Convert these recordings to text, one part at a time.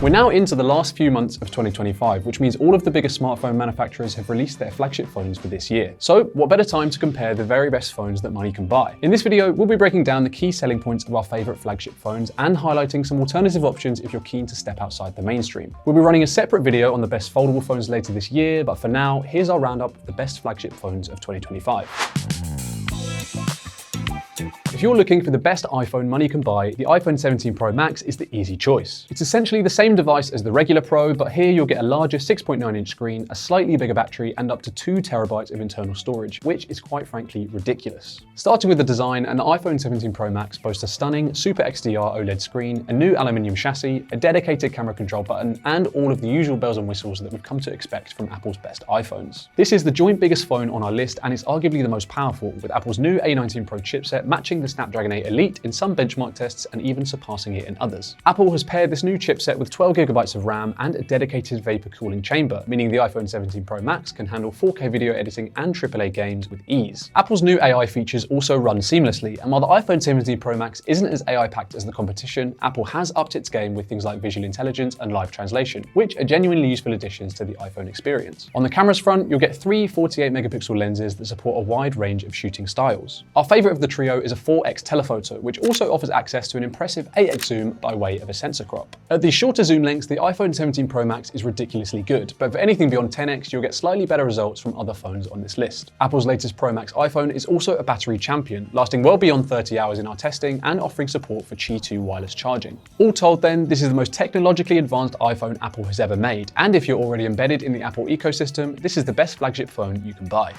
We're now into the last few months of 2025, which means all of the biggest smartphone manufacturers have released their flagship phones for this year. So what better time to compare the very best phones that money can buy? In this video, we'll be breaking down the key selling points of our favorite flagship phones and highlighting some alternative options if you're keen to step outside the mainstream. We'll be running a separate video on the best foldable phones later this year, but for now, here's our roundup of the best flagship phones of 2025. If you're looking for the best iPhone money can buy, the iPhone 17 Pro Max is the easy choice. It's essentially the same device as the regular Pro, but here you'll get a larger 6.9-inch screen, a slightly bigger battery, and up to 2 TB of internal storage, which is quite frankly ridiculous. Starting with the design, an iPhone 17 Pro Max boasts a stunning Super XDR OLED screen, a new aluminium chassis, a dedicated camera control button, and all of the usual bells and whistles that we've come to expect from Apple's best iPhones. This is the joint biggest phone on our list, and it's arguably the most powerful, with Apple's new A19 Pro chipset matching the Snapdragon 8 Elite in some benchmark tests and even surpassing it in others. Apple has paired this new chipset with 12 GB of RAM and a dedicated vapor cooling chamber, meaning the iPhone 17 Pro Max can handle 4K video editing and AAA games with ease. Apple's new AI features also run seamlessly, and while the iPhone 17 Pro Max isn't as AI-packed as the competition, Apple has upped its game with things like visual intelligence and live translation, which are genuinely useful additions to the iPhone experience. On the camera's front, you'll get 3 48-megapixel lenses that support a wide range of shooting styles. Our favorite of the trio is a 4x telephoto, which also offers access to an impressive 8x zoom by way of a sensor crop. At these shorter zoom lengths, the iPhone 17 Pro Max is ridiculously good, but for anything beyond 10x, you'll get slightly better results from other phones on this list. Apple's latest Pro Max iPhone is also a battery champion, lasting well beyond 30 hours in our testing and offering support for Qi 2 wireless charging. All told then, this is the most technologically advanced iPhone Apple has ever made, and if you're already embedded in the Apple ecosystem, this is the best flagship phone you can buy.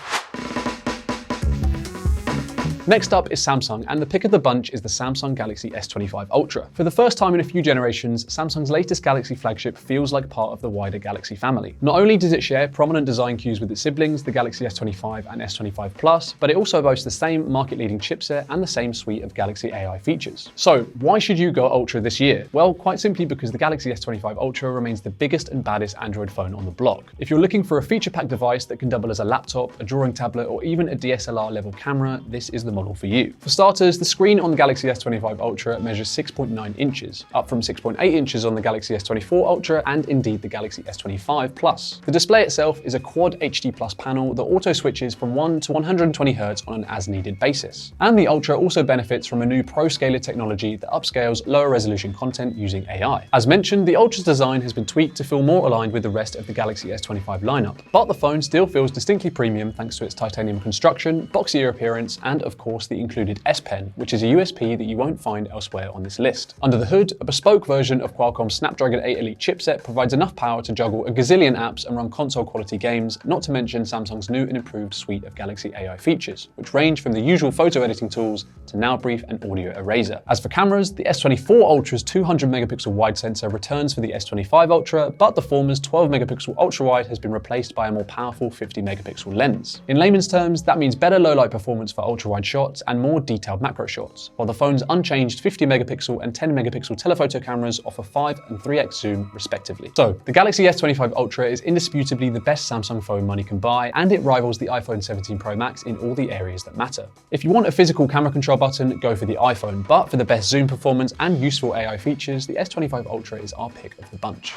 Next up is Samsung, and the pick of the bunch is the Samsung Galaxy S25 Ultra. For the first time in a few generations, Samsung's latest Galaxy flagship feels like part of the wider Galaxy family. Not only does it share prominent design cues with its siblings, the Galaxy S25 and S25 Plus, but it also boasts the same market-leading chipset and the same suite of Galaxy AI features. So, why should you go Ultra this year? Well, quite simply because the Galaxy S25 Ultra remains the biggest and baddest Android phone on the block. If you're looking for a feature-packed device that can double as a laptop, a drawing tablet, or even a DSLR-level camera, this is the model for you. For starters, the screen on the Galaxy S25 Ultra measures 6.9 inches, up from 6.8 inches on the Galaxy S24 Ultra and indeed the Galaxy S25 Plus. The display itself is a Quad HD Plus panel that auto switches from 1 to 120 Hz on an as-needed basis. And the Ultra also benefits from a new ProScaler technology that upscales lower resolution content using AI. As mentioned, the Ultra's design has been tweaked to feel more aligned with the rest of the Galaxy S25 lineup, but the phone still feels distinctly premium thanks to its titanium construction, boxier appearance, and of course the included S Pen, which is a USP that you won't find elsewhere on this list. Under the hood, a bespoke version of Qualcomm's Snapdragon 8 Elite chipset provides enough power to juggle a gazillion apps and run console-quality games, not to mention Samsung's new and improved suite of Galaxy AI features, which range from the usual photo editing tools to Now Brief and Audio Eraser. As for cameras, the S24 Ultra's 200-megapixel wide sensor returns for the S25 Ultra, but the former's 12-megapixel ultra-wide has been replaced by a more powerful 50-megapixel lens. In layman's terms, that means better low-light performance for ultra-wide shots and more detailed macro shots, while the phone's unchanged 50-megapixel and 10-megapixel telephoto cameras offer 5 and 3x zoom respectively. So, the Galaxy S25 Ultra is indisputably the best Samsung phone money can buy, and it rivals the iPhone 17 Pro Max in all the areas that matter. If you want a physical camera control button, go for the iPhone, but for the best zoom performance and useful AI features, the S25 Ultra is our pick of the bunch.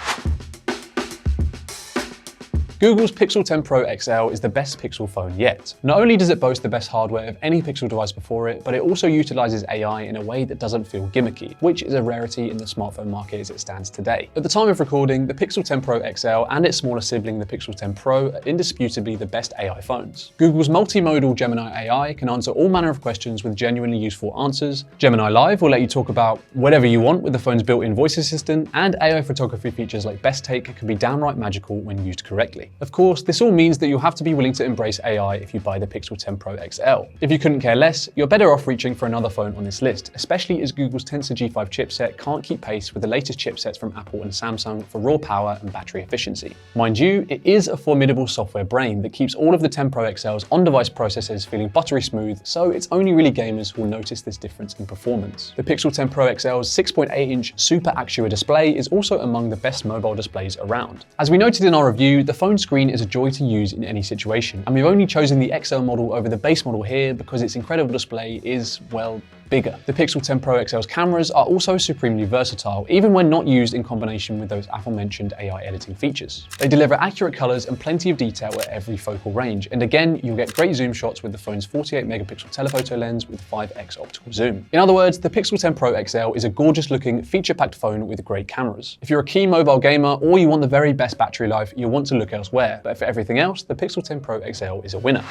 Google's Pixel 10 Pro XL is the best Pixel phone yet. Not only does it boast the best hardware of any Pixel device before it, but it also utilizes AI in a way that doesn't feel gimmicky, which is a rarity in the smartphone market as it stands today. At the time of recording, the Pixel 10 Pro XL and its smaller sibling, the Pixel 10 Pro, are indisputably the best AI phones. Google's multimodal Gemini AI can answer all manner of questions with genuinely useful answers. Gemini Live will let you talk about whatever you want with the phone's built-in voice assistant, and AI photography features like Best Take can be downright magical when used correctly. Of course, this all means that you'll have to be willing to embrace AI if you buy the Pixel 10 Pro XL. If you couldn't care less, you're better off reaching for another phone on this list, especially as Google's Tensor G5 chipset can't keep pace with the latest chipsets from Apple and Samsung for raw power and battery efficiency. Mind you, it is a formidable software brain that keeps all of the 10 Pro XL's on-device processors feeling buttery smooth, so it's only really gamers who will notice this difference in performance. The Pixel 10 Pro XL's 6.8-inch Super Actuator display is also among the best mobile displays around. As we noted in our review, the phone screen is a joy to use in any situation, and we've only chosen the XL model over the base model here because its incredible display is, well, bigger. The Pixel 10 Pro XL's cameras are also supremely versatile, even when not used in combination with those aforementioned AI editing features. They deliver accurate colors and plenty of detail at every focal range, and again, you'll get great zoom shots with the phone's 48 megapixel telephoto lens with 5x optical zoom. In other words, the Pixel 10 Pro XL is a gorgeous looking, feature-packed phone with great cameras. If you're a keen mobile gamer or you want the very best battery life, you'll want to look elsewhere, but for everything else, the Pixel 10 Pro XL is a winner.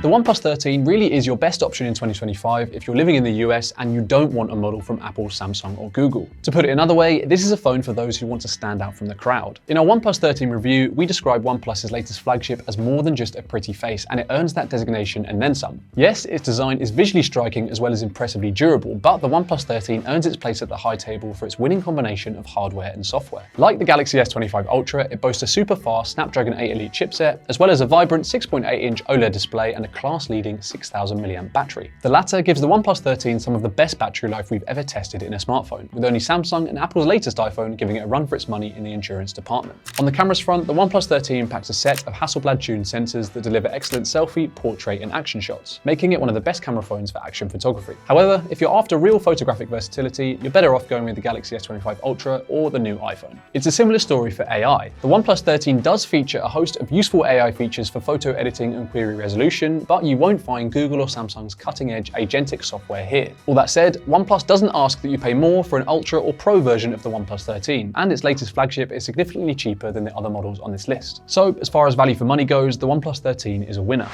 The OnePlus 13 really is your best option in 2025 if you're living in the US and you don't want a model from Apple, Samsung, or Google. To put it another way, this is a phone for those who want to stand out from the crowd. In our OnePlus 13 review, we describe OnePlus's latest flagship as more than just a pretty face, and it earns that designation and then some. Yes, its design is visually striking as well as impressively durable, but the OnePlus 13 earns its place at the high table for its winning combination of hardware and software. Like the Galaxy S25 Ultra, it boasts a super fast Snapdragon 8 Elite chipset, as well as a vibrant 6.8-inch OLED display and a class-leading 6,000 mAh battery. The latter gives the OnePlus 13 some of the best battery life we've ever tested in a smartphone, with only Samsung and Apple's latest iPhone giving it a run for its money in the endurance department. On the cameras front, the OnePlus 13 packs a set of Hasselblad-tuned sensors that deliver excellent selfie, portrait, and action shots, making it one of the best camera phones for action photography. However, if you're after real photographic versatility, you're better off going with the Galaxy S25 Ultra or the new iPhone. It's a similar story for AI. The OnePlus 13 does feature a host of useful AI features for photo editing and query resolution, but you won't find Google or Samsung's cutting-edge agentic software here. All that said, OnePlus doesn't ask that you pay more for an Ultra or Pro version of the OnePlus 13, and its latest flagship is significantly cheaper than the other models on this list. So, as far as value for money goes, the OnePlus 13 is a winner.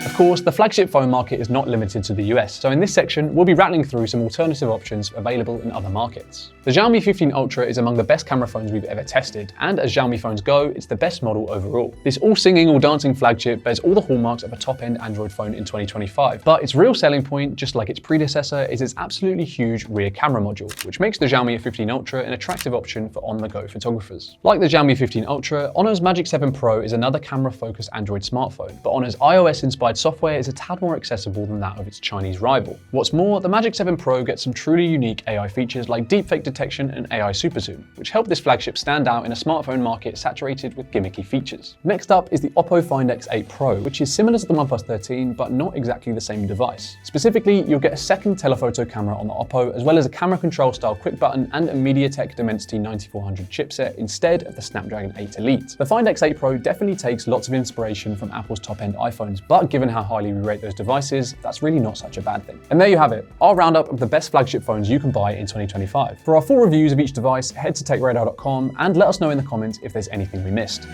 Of course, the flagship phone market is not limited to the US, so in this section, we'll be rattling through some alternative options available in other markets. The Xiaomi 15 Ultra is among the best camera phones we've ever tested, and as Xiaomi phones go, it's the best model overall. This all-singing, all-dancing flagship bears all the hallmarks of a top-end Android phone in 2025, but its real selling point, just like its predecessor, is its absolutely huge rear camera module, which makes the Xiaomi 15 Ultra an attractive option for on-the-go photographers. Like the Xiaomi 15 Ultra, Honor's Magic 7 Pro is another camera-focused Android smartphone, but Honor's iOS-inspired software is a tad more accessible than that of its Chinese rival. What's more, the Magic 7 Pro gets some truly unique AI features like deepfake detection and AI super zoom, which help this flagship stand out in a smartphone market saturated with gimmicky features. Next up is the Oppo Find X8 Pro, which is similar to the OnePlus 13, but not exactly the same device. Specifically, you'll get a second telephoto camera on the Oppo, as well as a camera control style quick button and a MediaTek Dimensity 9400 chipset instead of the Snapdragon 8 Elite. The Find X8 Pro definitely takes lots of inspiration from Apple's top-end iPhones, but given how highly we rate those devices, that's really not such a bad thing. And there you have it, our roundup of the best flagship phones you can buy in 2025. For our full reviews of each device, head to techradar.com and let us know in the comments if there's anything we missed.